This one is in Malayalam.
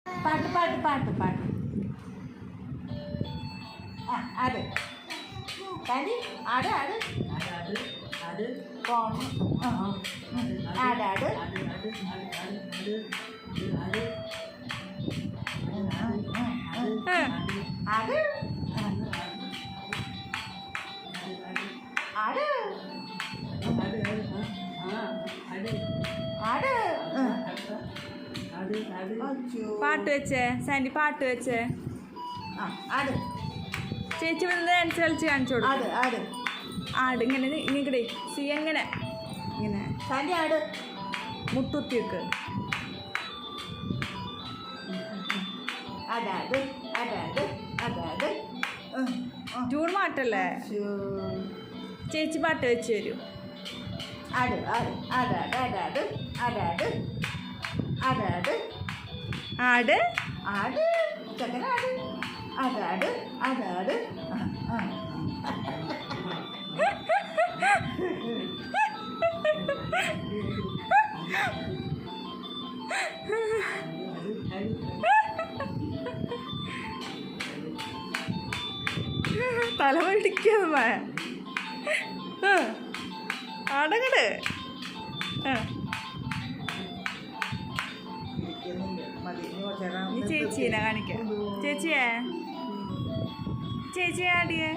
പാട്ട് പാട്ട് പാട്ട് പാട്ട് ആ ആട് കാന്റി ആട് ആട് പോണം ആട് ആട് ആട് ആട് ആട് പാട്ട് വെച്ചേ സാൻഡി പാട്ട് വെച്ചേ ആ ആട് ചേച്ചി വന്ന് ഡാൻസ് കളിച്ച് കാണിച്ചു കൊടുക്കും ആട് ആട് ആട് ഇങ്ങനെ ഇങ്ങനെ സി എങ്ങനെ ഇങ്ങനെ സാൻഡി ആട് മുട്ടുത്തി വെക്ക് അതാട് അതാട് അതാട് ജൂൺ മാറ്റല്ലേ ചേച്ചി പാട്ട് വെച്ച് തരൂ ആട് ആട് അതാട് അതാട് അതാട് അതാട് ആട് ആട് ചെക്കനാട് അതാട് അതാട് തല പിടിക്കുന്ന അടങ്ങട് ചേച്ചീനെ കാണിക്കാം ചേച്ചിയെ ആടിയേ